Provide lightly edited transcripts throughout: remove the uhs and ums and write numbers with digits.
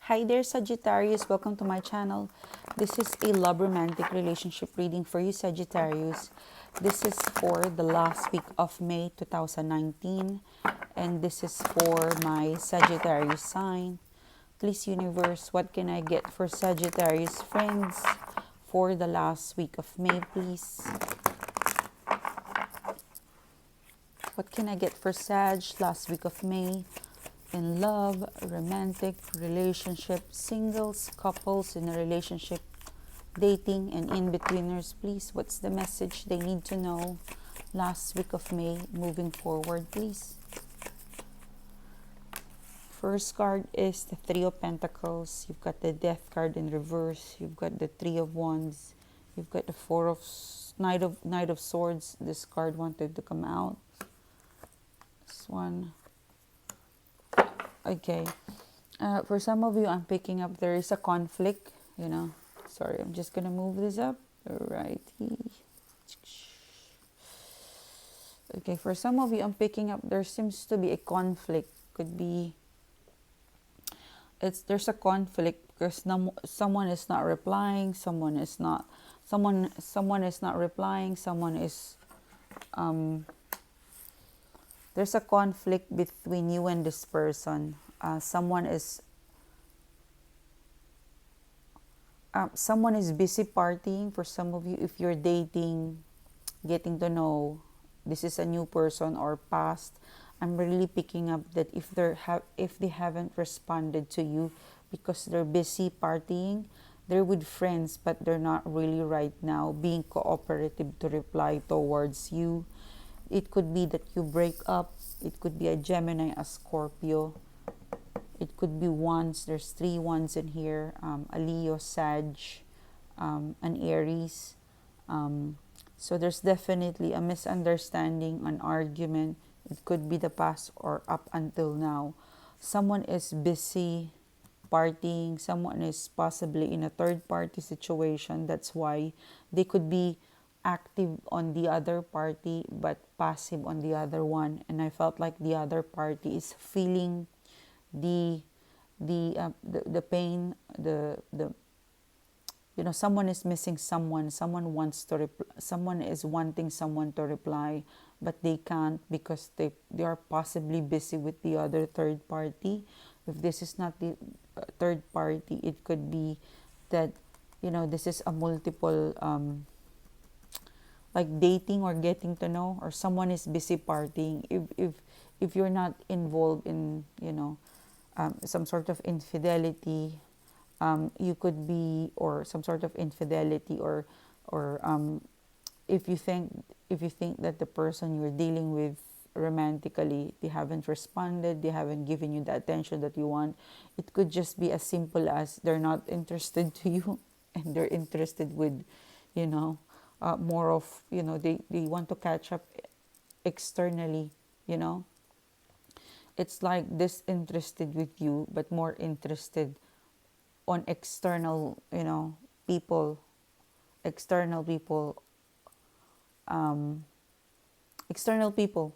Hi there, Sagittarius. Welcome to my channel. This is a love romantic relationship reading for you, Sagittarius. This is for the last week of May 2019. And this is for my Sagittarius sign. Please, universe, what can I get for Sagittarius friends for the last week of May, please? What can I get for Sag last week of May? In love, romantic, relationship, singles, couples in a relationship, dating, and in-betweeners, please. What's the message they need to know last week of May moving forward, please? First card is the Three of Pentacles. You've got the Death card in reverse. You've got the Three of Wands. You've got the Knight of Swords. This card wanted to come out. This one. Okay. For some of you, I'm picking up there is a conflict, Sorry, I'm just going to move this up. Alrighty. Okay, for some of you, I'm picking up there seems to be a conflict. Could be there's a conflict because someone is not replying, someone is not replying, someone is there's a conflict between you and this person. Someone is busy partying. For some of you, if you're dating, getting to know, this is a new person or past. I'm really picking up that if they haven't responded to you because they're busy partying, they're with friends, but they're not really right now being cooperative to reply towards you. It could be that you break up. It could be a Gemini, a Scorpio. It could be ones. There's 3 ones in here. A Leo, Sag, an Aries. So there's definitely a misunderstanding, an argument. It could be the past or up until now. Someone is busy partying. Someone is possibly in a third-party situation. That's why they could be active on the other party but passive on the other one, and I felt like the other party is feeling the pain, someone is missing someone someone is wanting someone to reply, but they can't because they are possibly busy with the other third party. If this is not the third party, it could be that this is a multiple like dating or getting to know, or someone is busy partying. If you're not involved in some sort of infidelity, you could be, or some sort of infidelity, or if you think that the person you're dealing with romantically, they haven't responded, they haven't given you the attention that you want. It could just be as simple as they're not interested to you and they're interested with more of they want to catch up externally. It's like disinterested with you but more interested on external people external people external people.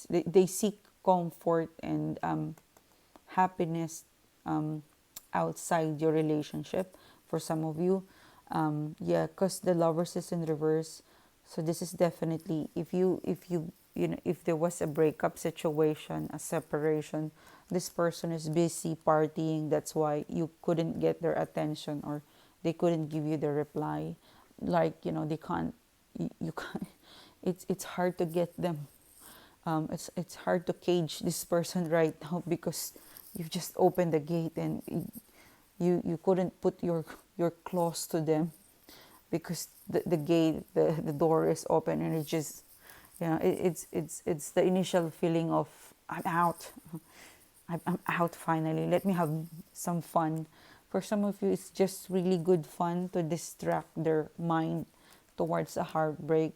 They seek comfort and happiness outside your relationship. For some of you, because the Lovers is in reverse. So this is definitely, if there was a breakup situation, a separation, this person is busy partying. That's why you couldn't get their attention, or they couldn't give you the reply. Like they can't. You can't. It's hard to get them. It's hard to cage this person right now because you've just opened the gate and you couldn't put your claws to them because the gate, the door is open, and it just it's the initial feeling of I'm out. I'm out finally. Let me have some fun. For some of you, it's just really good fun to distract their mind towards a heartbreak.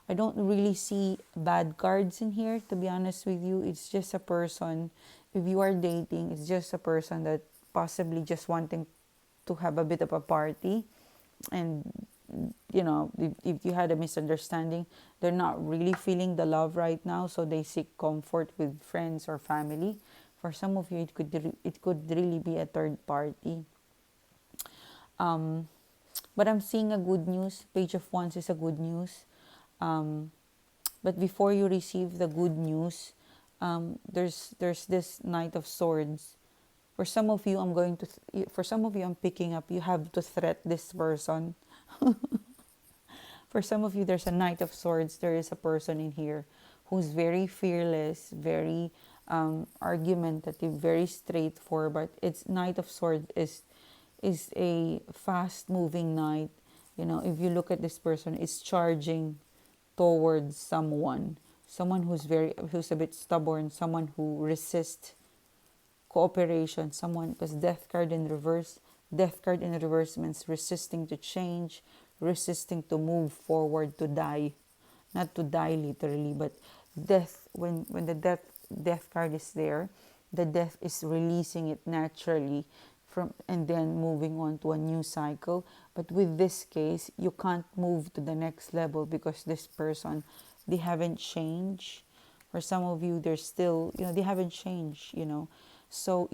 I don't really see bad cards in here, to be honest with you. It's just a person. If you are dating, it's just a person that possibly just wanting to have a bit of a party. And if you had a misunderstanding, they're not really feeling the love right now, so they seek comfort with friends or family. For some of you, it could really be a third party. But I'm seeing a good news. Page of Wands is a good news. But before you receive the good news, there's this Knight of Swords. For some of you, I'm picking up. You have to threat this person. For some of you, there's a Knight of Swords. There is a person in here who's very fearless, very argumentative, very straightforward. But it's Knight of Swords is a fast-moving knight. You know, if you look at this person, it's charging towards someone who's a bit stubborn, someone who resists cooperation, someone, because death card in reverse means resisting to change, resisting to move forward, to die, not to die literally, but death. When the death card is there, the death is releasing it naturally from, and then moving on to a new cycle. But with this case, you can't move to the next level because this person, they haven't changed. For some of you, they're still, they haven't changed, so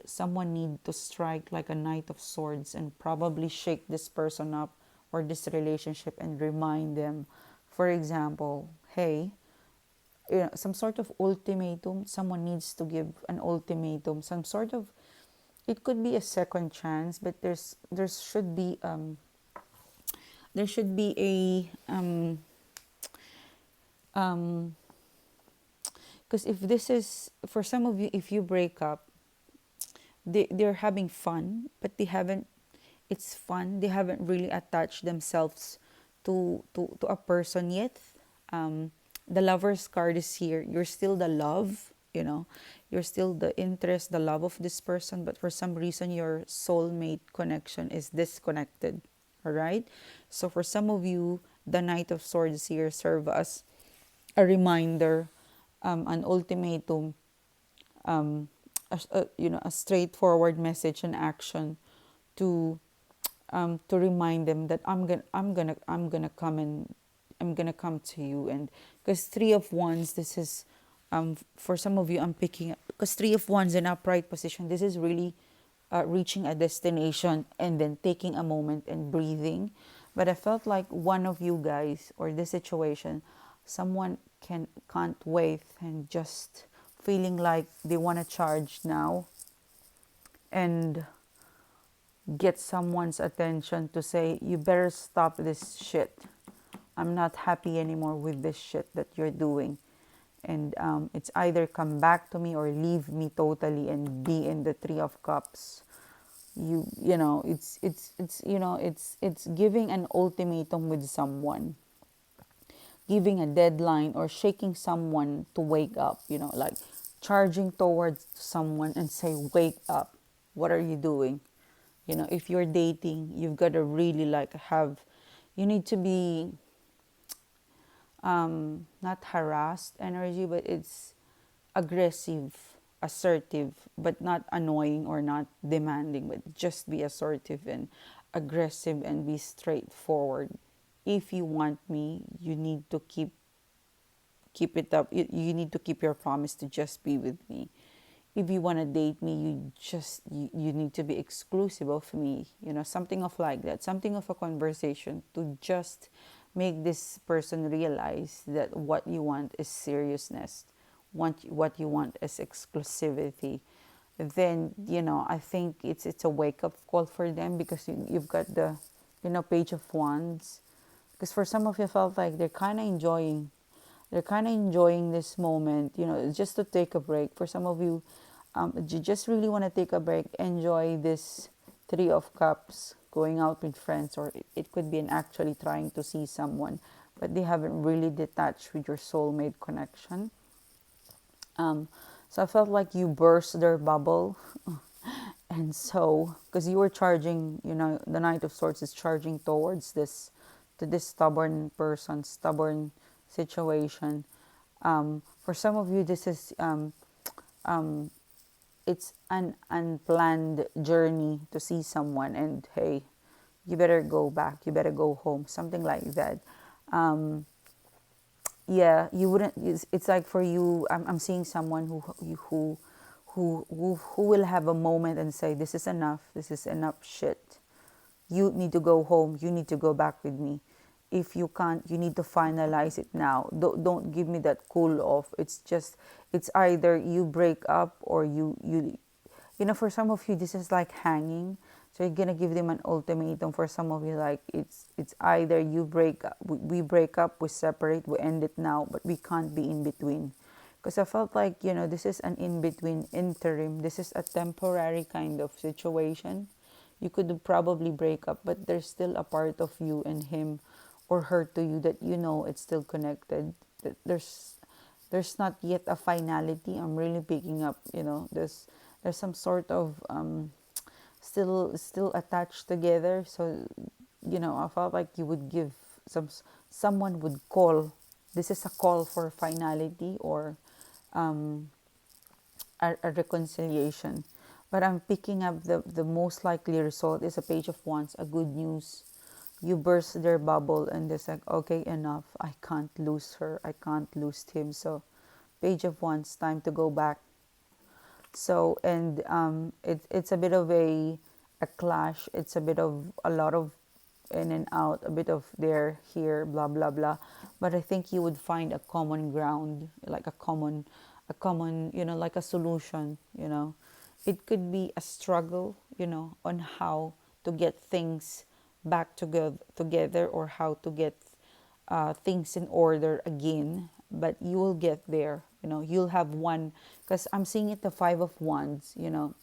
someone need to strike like a Knight of Swords and probably shake this person up or this relationship and remind them. For example, hey, some sort of ultimatum. Someone needs to give an ultimatum. Some sort of, it could be a second chance, but there should be because if this is for some of you, if you break up, they're having fun, but they haven't. It's fun. They haven't really attached themselves to a person yet. The Lover's card is here. You're still the love, you're still the interest, the love of this person, but for some reason your soulmate connection is disconnected. All right. So for some of you, the Knight of Swords here serve as a reminder, an ultimatum, a straightforward message and action to remind them that I'm gonna come to you. And because Three of Wands, this is for some of you, I'm picking up because Three of Wands in upright position, this is really reaching a destination and then taking a moment and breathing. But I felt like one of you guys or this situation, someone can't wait and just feeling like they want to charge now and get someone's attention to say, you better stop this shit. I'm not happy anymore with this shit that you're doing. And it's either come back to me or leave me totally and be in the Three of Cups. It's giving an ultimatum with someone, giving a deadline or shaking someone to wake up, like charging towards someone and say, wake up. What are you doing? If you're dating, you've got to really you need to be not harassed energy, but it's aggressive, assertive, but not annoying or not demanding, but just be assertive and aggressive and be straightforward. If you want me, you need to keep it up. You need to keep your promise to just be with me. If you want to date me, you need to be exclusive of me. Something of like that, something of a conversation to just make this person realize that what you want is seriousness, what you want is exclusivity. Then I think it's a wake up call for them, because you've got the Page of Wands. Because for some of you, felt like they're kind of enjoying this moment, just to take a break. For some of you, you just really want to take a break, enjoy this Three of Cups, going out with friends, or it could be actually trying to see someone, but they haven't really detached with your soulmate connection. So I felt like you burst their bubble. And so, because you were charging, the Knight of Swords is charging towards to this stubborn person, stubborn situation. For some of you, this is it's an unplanned journey to see someone, and hey, you better go back, you better go home, something like that. Yeah, you wouldn't. It's like for you, I'm seeing someone who will have a moment and say, this is enough shit. You need to go home, you need to go back with me. If you can't, you need to finalize it now. Don't give me that cool off. It's just, it's either you break up or for some of you this is like hanging. So you're gonna give them an ultimatum. For some of you, like it's either you break up, we break up, we separate, we end it now, but we can't be in between. Because I felt like, this is an in between, interim. This is a temporary kind of situation. You could probably break up, but there's still a part of you and him or her to you that it's still connected. There's not yet a finality. I'm really picking up, there's some sort of still attached together. So I felt like you would give someone would call. This is a call for finality or um, a reconciliation. But I'm picking up the most likely result is a page of wands, a good news. You burst their bubble and it's like, okay, enough. I can't lose her. I can't lose him. So page of wands, time to go back. So, and it's a bit of a clash. It's a bit of a lot of in and out, a bit of there, here, blah, blah, blah. But I think you would find a common ground, like a common, like a solution, It could be a struggle, on how to get things back together or how to get things in order again, but you will get there. You'll have one, because I'm seeing it the five of wands.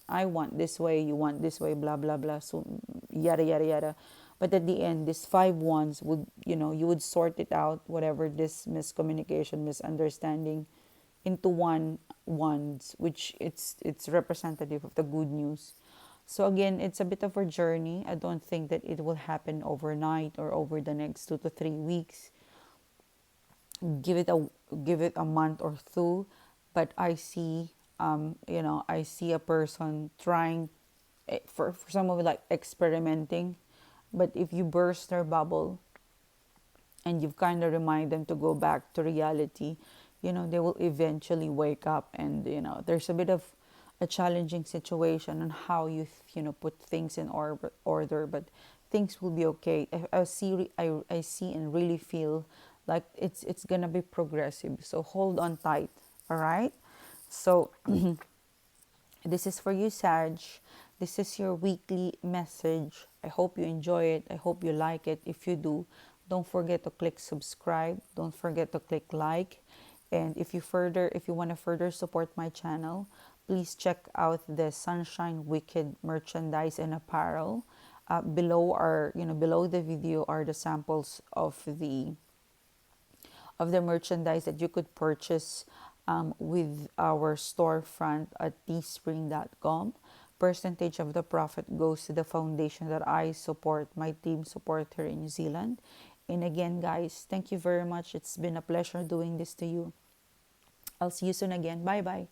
I want this way, you want this way, blah blah blah, so yada yada yada. But at the end, this five wands would, you would sort it out, whatever this miscommunication, misunderstanding, into one wands, which it's representative of the good news. So again, it's a bit of a journey. I don't think that it will happen overnight or over the next 2 to 3 weeks. Give it a month or two, but I see I see a person trying, for some of it, like experimenting. But if you burst their bubble and you've kind of remind them to go back to reality, they will eventually wake up. And there's a bit of a challenging situation on how you put things in order, but things will be okay. I see and really feel like it's gonna be progressive. So hold on tight. All right. So this is for you, Sag. This is your weekly message. I hope you enjoy it. I hope you like it. If you do, don't forget to click subscribe. Don't forget to click like. And if you want to further support my channel, please check out the Sunshine Wicked merchandise and apparel. Below the video are the samples of the merchandise that you could purchase with our storefront at teespring.com. Percentage of the profit goes to the foundation that I support, my team support here in New Zealand. And again, guys, thank you very much. It's been a pleasure doing this to you. I'll see you soon again. Bye bye.